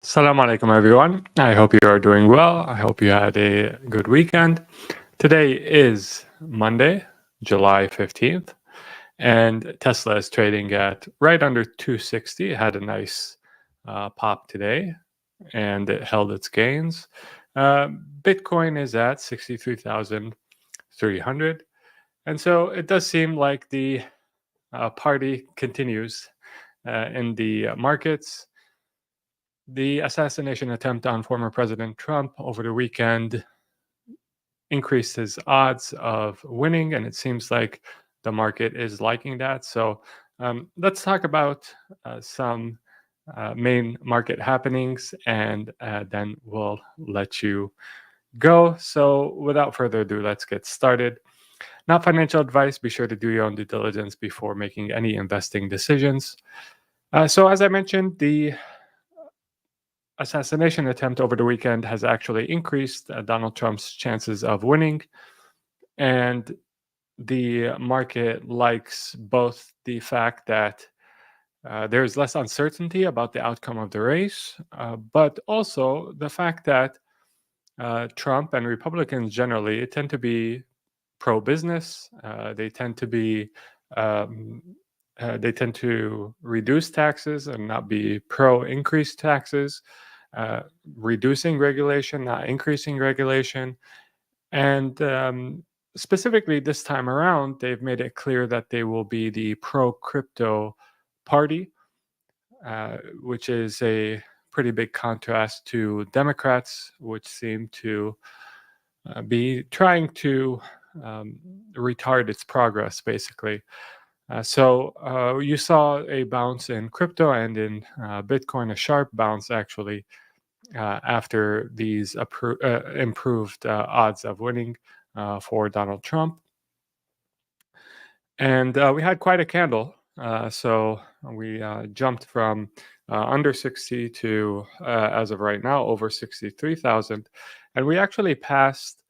Assalamu alaikum, everyone. I hope you are doing well. I hope you had a good weekend. Today is Monday, July 15th, and Tesla is trading at right under 260. It had a nice pop today, and it held its gains. Bitcoin is at 63,300. And so it does seem like the party continues in the markets. The assassination attempt on former President Trump over the weekend increased his odds of winning, and it seems like the market is liking that. So let's talk about some main market happenings, and then we'll let you go. So without further ado, let's get started. Not financial advice. Be sure to do your own due diligence before making any investing decisions. So as I mentioned, the assassination attempt over the weekend has actually increased Donald Trump's chances of winning. And the market likes both the fact that there's less uncertainty about the outcome of the race, but also the fact that Trump and Republicans generally tend to be pro-business. Um, they tend to reduce taxes and not be pro-increased taxes, reducing regulation, not increasing regulation. And specifically this time around, they've made it clear that they will be the pro-crypto party, which is a pretty big contrast to Democrats, which seem to be trying to retard its progress, basically. So you saw a bounce in crypto and in Bitcoin, a sharp bounce actually, after these improved odds of winning for Donald Trump. And we had quite a candle. So we jumped from under 60 to, as of right now, over 63,000. And we actually passed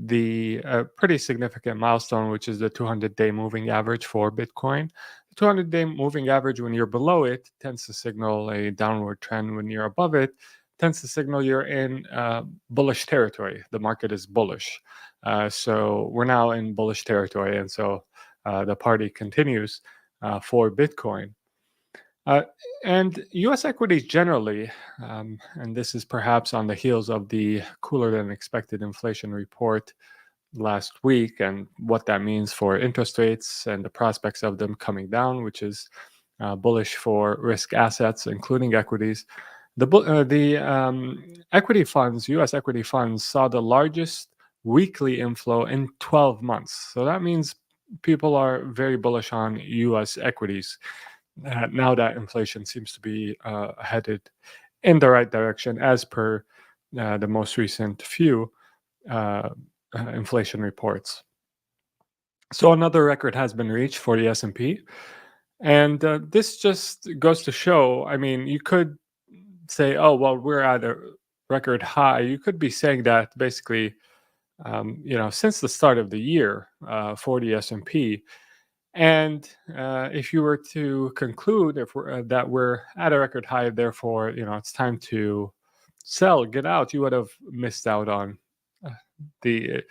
the pretty significant milestone, which is the 200-day moving average for Bitcoin. The 200-day moving average, when you're below it, tends to signal a downward trend. When you're above it, tends to signal you're in bullish territory. The market is bullish. So we're now in bullish territory. And so the party continues for Bitcoin. And US equities generally, and this is perhaps on the heels of the cooler than expected inflation report last week and what that means for interest rates and the prospects of them coming down, which is bullish for risk assets, including equities. The equity funds, US equity funds, saw the largest weekly inflow in 12 months. So that means people are very bullish on US equities now that inflation seems to be headed in the right direction, as per the most recent few inflation reports. So another record has been reached for the S&P. And this just goes to show, I mean, you could say, oh, well, we're at a record high. You could be saying that basically, since the start of the year for the S&P. And if you were to conclude that we're at a record high, therefore, it's time to sell, get out, you would have missed out on uh, the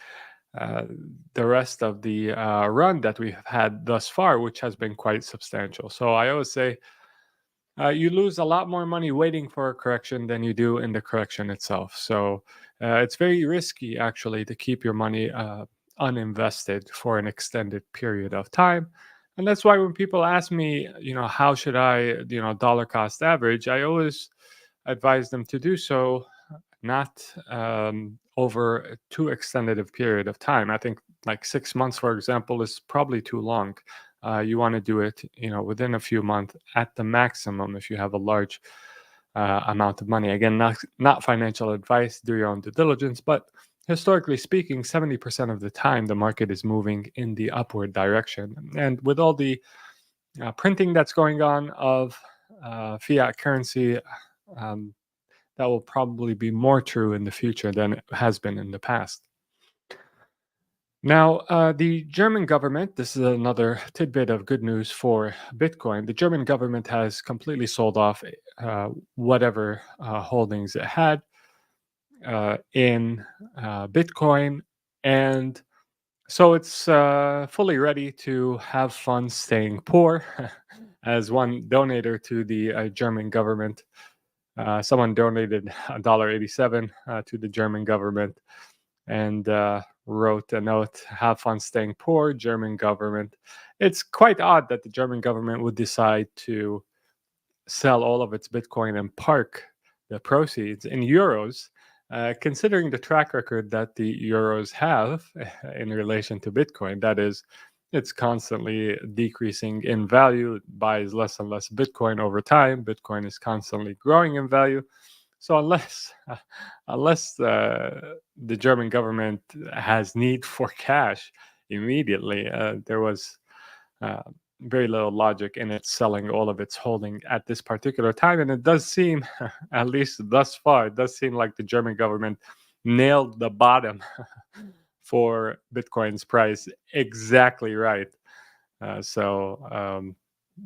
the rest of the run that we've had thus far, which has been quite substantial. So I always say you lose a lot more money waiting for a correction than you do in the correction itself. So it's very risky, actually, to keep your money uninvested for an extended period of time. And that's why when people ask me, how should I, dollar cost average, I always advise them to do so not over too extended a period of time. I think like 6 months, for example, is probably too long. You want to do it, within a few months at the maximum if you have a large amount of money. Again, not financial advice, do your own due diligence, but historically speaking, 70% of the time the market is moving in the upward direction. And with all the printing that's going on of fiat currency, that will probably be more true in the future than it has been in the past. Now, the German government, this is another tidbit of good news for Bitcoin. The German government has completely sold off whatever holdings it had in Bitcoin. And so it's fully ready to have fun staying poor. As one donator to the German government, someone donated $1.87 to the German government and wrote a note, have fun staying poor, German government. It's quite odd that the German government would decide to sell all of its Bitcoin and park the proceeds in euros, considering the track record that the euros have in relation to Bitcoin. That is, it's constantly decreasing in value, it buys less and less Bitcoin over time. Bitcoin is constantly growing in value. So unless the German government has need for cash immediately, there was uh, very little logic in it selling all of its holding at this particular time. And it does seem, at least thus far, it does seem like the German government nailed the bottom for Bitcoin's price exactly right.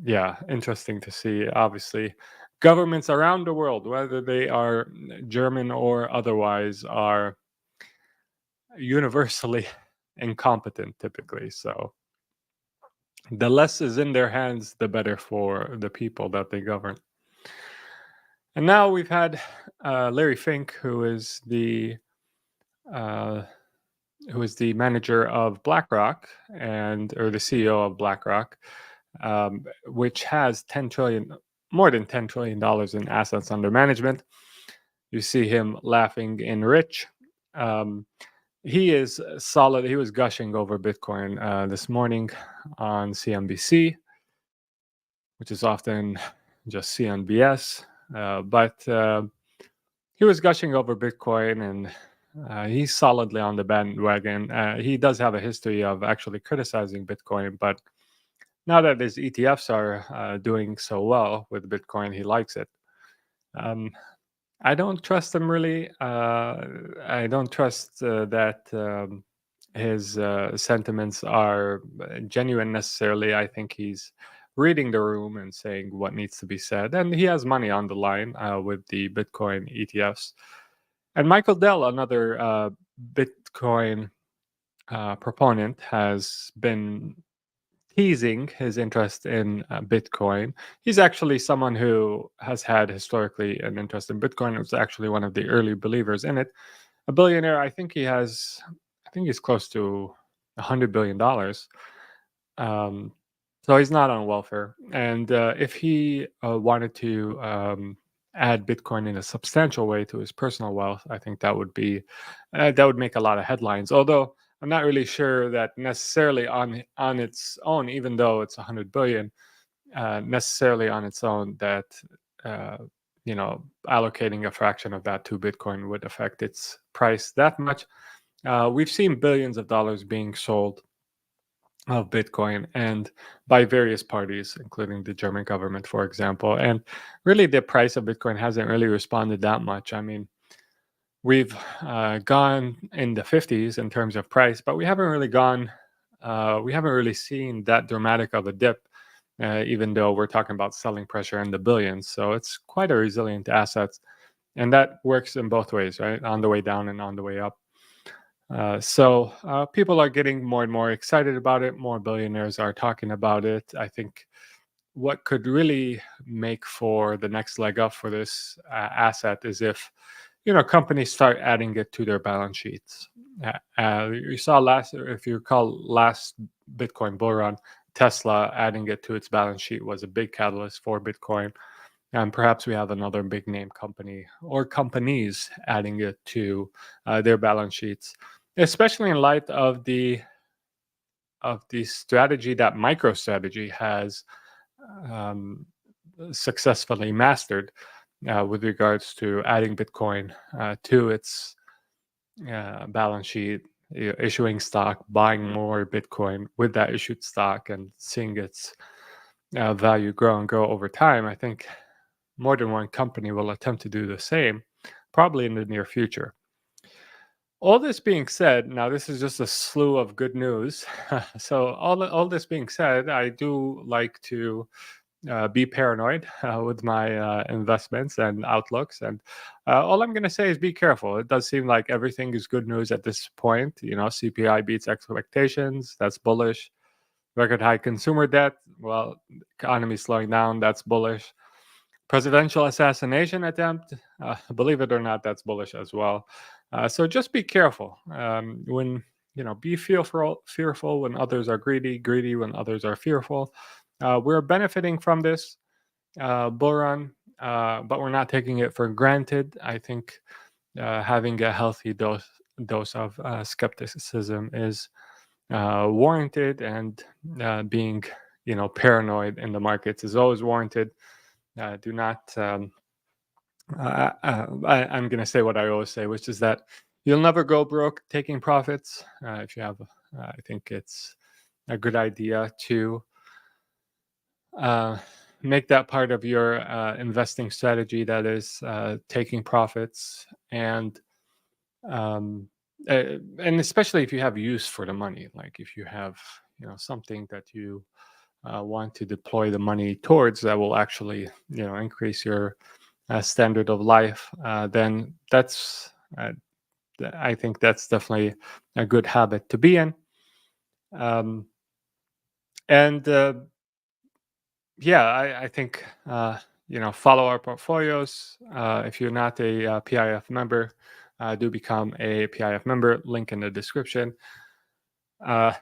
Yeah, interesting to see. Obviously, governments around the world, whether they are German or otherwise, are universally incompetent typically. So the less is in their hands, the better for the people that they govern. And now we've had Larry Fink, uh, who is the manager of BlackRock and or the CEO of BlackRock, which has 10 trillion, more than $10 trillion in assets under management. You see him laughing in rich. Um, he is solid. He was gushing over Bitcoin this morning on CNBC, which is often just CNBS. But he was gushing over Bitcoin and he's solidly on the bandwagon. He does have a history of actually criticizing Bitcoin, but now that his ETFs are doing so well with Bitcoin, he likes it. Um, I don't trust him really. I don't trust that his sentiments are genuine necessarily. I think he's reading the room and saying what needs to be said. And he has money on the line with the Bitcoin ETFs. And Michael Dell, another Bitcoin proponent, has been teasing his interest in Bitcoin. He's actually someone who has had historically an interest in Bitcoin. It was actually one of the early believers in it. A billionaire, I think he's close to $100 billion. Um, so he's not on welfare. And if he wanted to add Bitcoin in a substantial way to his personal wealth, I think that would make a lot of headlines. Although I'm not really sure that necessarily on its own, even though it's 100 billion, necessarily on its own that uh, allocating a fraction of that to Bitcoin would affect its price that much. We've seen billions of dollars being sold of Bitcoin and by various parties, including the German government, for example. And really, the price of Bitcoin hasn't really responded that much. I mean, we've gone in the 50s in terms of price, but we haven't really seen that dramatic of a dip, even though we're talking about selling pressure in the billions. So it's quite a resilient asset. And that works in both ways, right? On the way down and on the way up. So people are getting more and more excited about it. More billionaires are talking about it. I think what could really make for the next leg up for this asset is if companies start adding it to their balance sheets. You saw if you recall, last Bitcoin bull run, Tesla adding it to its balance sheet was a big catalyst for Bitcoin. And perhaps we have another big name company or companies adding it to their balance sheets, especially in light of the strategy that MicroStrategy has um, successfully mastered with regards to adding Bitcoin to its balance sheet, issuing stock, buying more Bitcoin with that issued stock, and seeing its value grow and grow over time. I think more than one company will attempt to do the same, probably in the near future. All this being said, now this is just a slew of good news. So all this being said, I do like to be paranoid with my investments and outlooks. And all I'm going to say is be careful. It does seem like everything is good news at this point. You know, CPI beats expectations. That's bullish. Record high consumer debt. Well, economy slowing down. That's bullish. Presidential assassination attempt. Believe it or not, that's bullish as well. So just be careful when be fearful when others are greedy, greedy when others are fearful. We're benefiting from this bull run, but we're not taking it for granted. I think having a healthy dose of skepticism is warranted, and being paranoid in the markets is always warranted. Do not. I'm going to say what I always say, which is that you'll never go broke taking profits. If you have, I think it's a good idea to uh, make that part of your investing strategy. That is taking profits, um, and especially if you have use for the money, like if you have something that you want to deploy the money towards that will actually increase your standard of life, then uh, I think that's definitely a good habit to be in. Um, and yeah, I think follow our portfolios. If you're not a PIF member, do become a PIF member. Link in the description. Uh,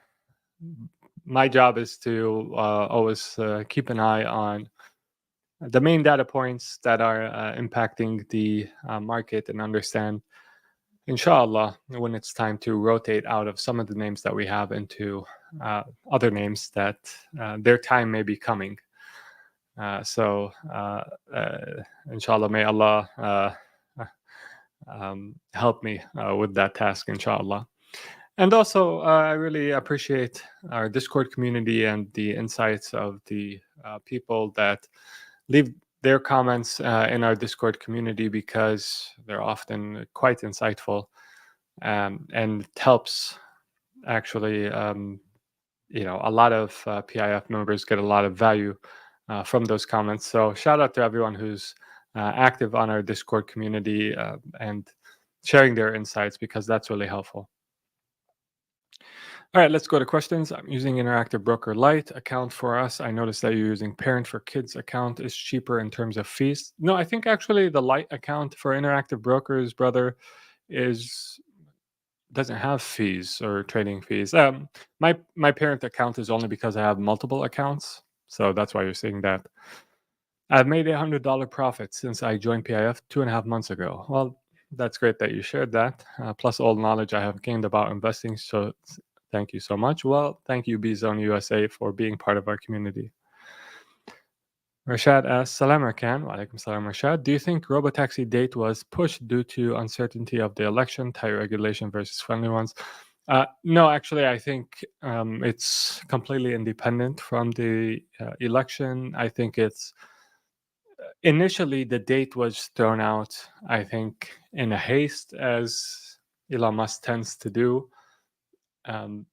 my job is to always keep an eye on the main data points that are impacting the market, and understand, inshallah, when it's time to rotate out of some of the names that we have into other names that their time may be coming. So, inshallah, may Allah help me with that task, inshallah. And also, I really appreciate our Discord community and the insights of the people that leave their comments in our Discord community, because they're often quite insightful, and it helps actually. A lot of PIF members get a lot of value from those comments. So shout out to everyone who's active on our Discord community and sharing their insights, because that's really helpful. All right, let's go to questions. I'm using Interactive Broker Lite account for us. I noticed that you're using Parent for Kids account is cheaper in terms of fees. No, I think actually the Lite account for Interactive Brokers, brother, is doesn't have fees or trading fees. My parent account is only because I have multiple accounts, so that's why you're seeing that. I've made $100 profit since I joined PIF 2.5 months ago. Well, that's great that you shared that. Plus all the knowledge I have gained about investing. So thank you so much. Well, thank you, BZone USA, for being part of our community. Rashad asks, Salam Arkan. Wa alaikum salam, Rashad. Do you think robotaxi date was pushed due to uncertainty of the election, tight regulation versus friendly ones? No, actually, I think it's completely independent from the election. I think it's initially the date was thrown out, I think, in a haste, as Elon Musk tends to do. And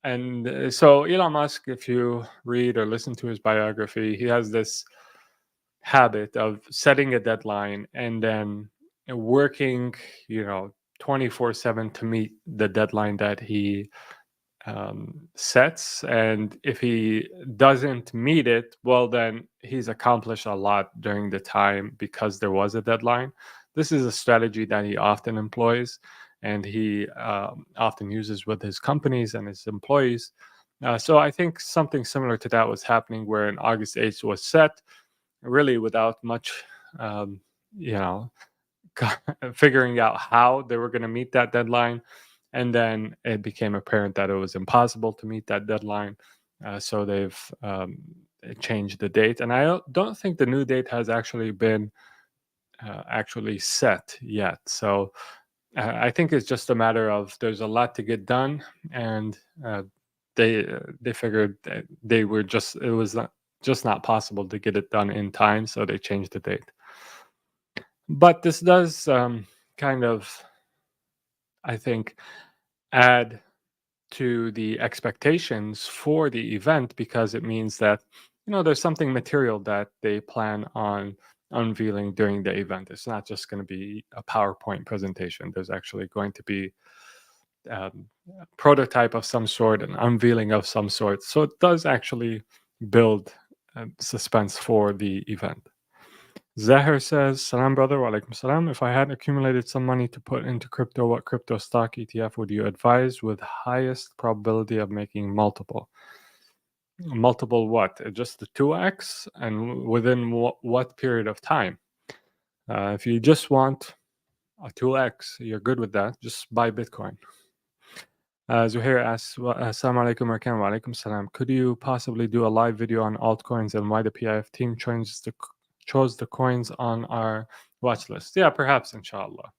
so Elon Musk, if you read or listen to his biography, he has this habit of setting a deadline and then working, 24/7 to meet the deadline that he sets. And if he doesn't meet it, well, then he's accomplished a lot during the time because there was a deadline. This is a strategy that he often employs, and he often uses with his companies and his employees. So I think something similar to that was happening, where in August 8th was set, really without much, um, you know, figuring out how they were going to meet that deadline. And then it became apparent that it was impossible to meet that deadline. So they've changed the date. And I don't think the new date has actually been actually set yet. So I think it's just a matter of there's a lot to get done. And they figured that they were just, it was just not possible to get it done in time. So they changed the date. But this does kind of, I think, add to the expectations for the event, because it means that there's something material that they plan on unveiling during the event. It's not just going to be a PowerPoint presentation. There's actually going to be a prototype of some sort, an unveiling of some sort. So it does actually build suspense for the event. Zahir says, Salam brother, wa alaikum salam. If I had accumulated some money to put into crypto, what crypto stock ETF would you advise with highest probability of making multiple? Multiple what? Just the 2x? And within what period of time? If you just want a 2x, you're good with that. Just buy Bitcoin. Zuhair asks, Assalamu alaikum warahmatullahi wa alaikum salam. Could you possibly do a live video on altcoins and why the PIF team chose the coins on our watch list? Yeah, perhaps, inshallah.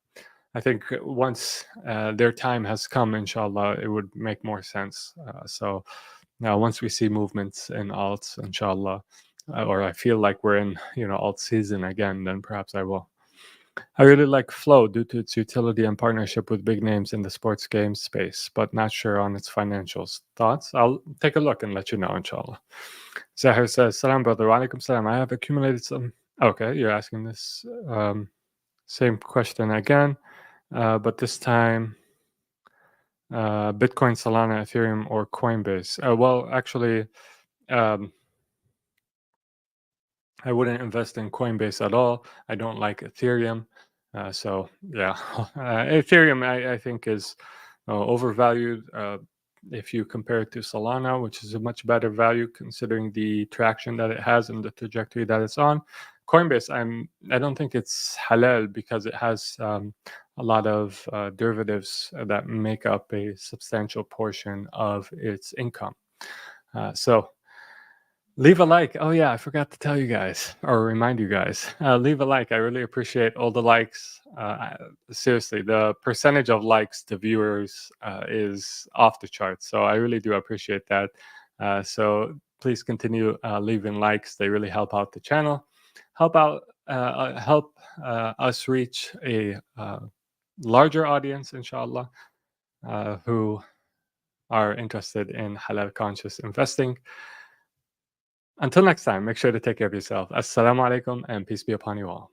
I think once their time has come, inshallah, it would make more sense. So now, once we see movements in alts, inshallah, or I feel like we're in, alt season again, then perhaps I will. I really like Flow due to its utility and partnership with big names in the sports games space, but not sure on its financials. Thoughts? I'll take a look and let you know, inshallah. Zahir says, Salam, brother. Wa alaikum salam. I have accumulated some. Okay, you're asking this same question again, but this time Bitcoin, Solana, Ethereum, or Coinbase. Well, actually, um, I wouldn't invest in Coinbase at all. I don't like Ethereum. So yeah, Ethereum I think is overvalued if you compare it to Solana, which is a much better value considering the traction that it has and the trajectory that it's on. Coinbase, I don't think it's halal because it has a lot of derivatives that make up a substantial portion of its income. So leave a like. Oh yeah, I forgot to tell you guys or remind you guys. Leave a like. I really appreciate all the likes. Seriously, the percentage of likes to viewers is off the charts. So I really do appreciate that. So please continue leaving likes. They really help out the channel. Help us reach a larger audience, inshallah, who are interested in halal conscious investing. Until next time, make sure to take care of yourself. Assalamu alaikum and peace be upon you all.